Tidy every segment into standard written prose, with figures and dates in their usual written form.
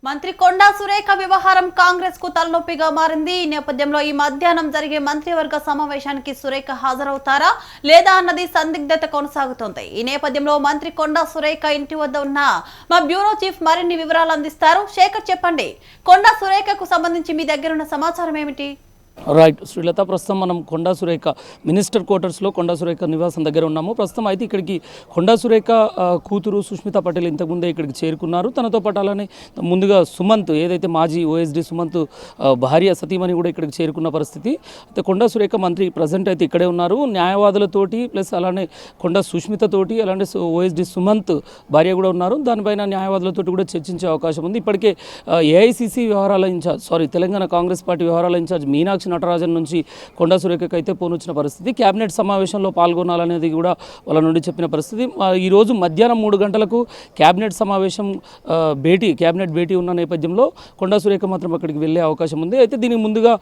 మంత్రి కొండా సురేఖ వ్యవహారం కాంగ్రెస్ కు తలనొప్పిగా మారింది. ఈ నేపథ్యంలో ఈ మధ్యాహ్నం జరిగే మంత్రివర్గ సమావేశానికి సురేఖ హాజరవుతారా లేదా అన్నది సందిగ్ధత కొనసాగుతోంది. ఈ నేపథ్యంలో మంత్రి కొండా సురేఖ ఇంటి వద్ద ఉన్న మా బ్యూరో చీఫ్ మరిన్ని వివరాలు అందిస్తారు. శేఖర్, చెప్పండి, కొండా సురేఖకు సంబంధించి మీ దగ్గర ఉన్న సమాచారం ఏమిటి? రైట్ శ్రీలత, ప్రస్తుతం మనం కొండా సురేఖ మినిస్టర్ క్వార్టర్స్లో కొండా సురేఖ నివాసం దగ్గర ఉన్నాము. ప్రస్తుతం అయితే ఇక్కడికి కొండా సురేఖ కూతురు సుష్మిత పటేల్ ఇంతకుముందే ఇక్కడికి చేరుకున్నారు. తనతో పాటు అలానే ముందుగా సుమంత్, ఏదైతే మాజీ ఓఎస్డీ సుమంత్ భార్య సతీమణి కూడా ఇక్కడికి చేరుకున్న పరిస్థితి. అయితే కొండా సురేఖ మంత్రి ప్రజెంట్ అయితే ఇక్కడే ఉన్నారు. న్యాయవాదులతోటి ప్లస్ అలానే కొండా సుష్మితతోటి అలానే ఓఎస్డీ సుమంత్ భార్య కూడా ఉన్నారు. దానిపైన న్యాయవాదులతోటి కూడా చర్చించే అవకాశం ఉంది. ఇప్పటికే ఏఐసిసి వ్యవహారాల ఇన్ఛార్జ్ తెలంగాణ కాంగ్రెస్ పార్టీ వ్యవహారాల ఇన్ఛార్జ్ మీనాక్షి నటరాజన్ నుంచి కొండా సురేఖకు అయితే ఫోన్ వచ్చిన పరిస్థితి. క్యాబినెట్ సమావేశంలో పాల్గొనాలనేది కూడా వాళ్ళ నుండి చెప్పిన పరిస్థితి. ఈరోజు మధ్యాహ్నం 3 గంటలకు క్యాబినెట్ సమావేశం క్యాబినెట్ భేటీ ఉన్న నేపథ్యంలో కొండా సురేఖ మాత్రం అక్కడికి వెళ్ళే అవకాశం ఉంది. అయితే దీనికి ముందుగా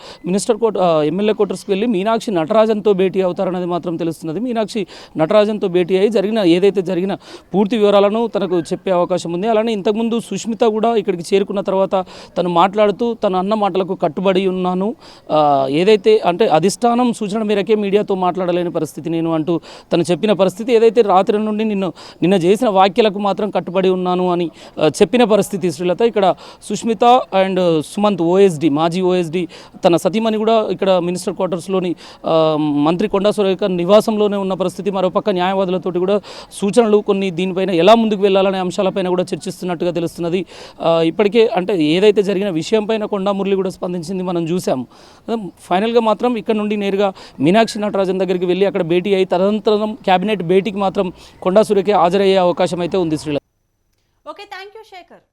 ఎమ్మెల్యే క్వార్టర్స్కి వెళ్ళి మీనాక్షి నటరాజన్తో భేటీ అవుతారనేది మాత్రం తెలుస్తున్నది. మీనాక్షి నటరాజన్తో భేటీ అయ్యి ఏదైతే జరిగిన పూర్తి వివరాలను తనకు చెప్పే అవకాశం ఉంది. అలానే ఇంతకుముందు సుష్మిత కూడా ఇక్కడికి చేరుకున్న తర్వాత తను మాట్లాడుతూ తన అన్న మాటలకు కట్టుబడి ఉన్నాను, ఏదైతే అంటే అధిష్టానం సూచన మేరకే మీడియాతో మాట్లాడలేని పరిస్థితి నేను అంటూ తను చెప్పిన పరిస్థితి. ఏదైతే రాత్రి నుండి నిన్న చేసిన వ్యాఖ్యలకు మాత్రం కట్టుబడి ఉన్నాను అని చెప్పిన పరిస్థితి. శ్రీలత, ఇక్కడ సుష్మిత అండ్ సుమంత్ ఓఎస్డీ, మాజీ ఓఎస్డీ తన సతీమణి కూడా ఇక్కడ మినిస్టర్ క్వార్టర్స్లోని మంత్రి కొండా సురేఖ నివాసంలోనే ఉన్న పరిస్థితి. మరోపక్క న్యాయవాదులతోటి కూడా సూచనలు కొన్ని దీనిపైన ఎలా ముందుకు వెళ్ళాలనే అంశాలపైన కూడా చర్చిస్తున్నట్టుగా తెలుస్తున్నది. ఇప్పటికే అంటే ఏదైతే జరిగిన విషయంపైన కొండా మురళి కూడా స్పందించింది మనం చూసాము. ఫైనల్గా మాత్రం ఇక్కడ నుండి నేరుగా మీనాక్షి నటరాజన్ దగ్గరికి వెళ్ళి అక్కడ భేటీ అయ్యి తదనంతరం క్యాబినెట్ భేటీకి మాత్రం కొండా సురేఖ హాజరయ్యే అవకాశం అయితే ఉంది. Sreela. Okay, thank you Shekhar.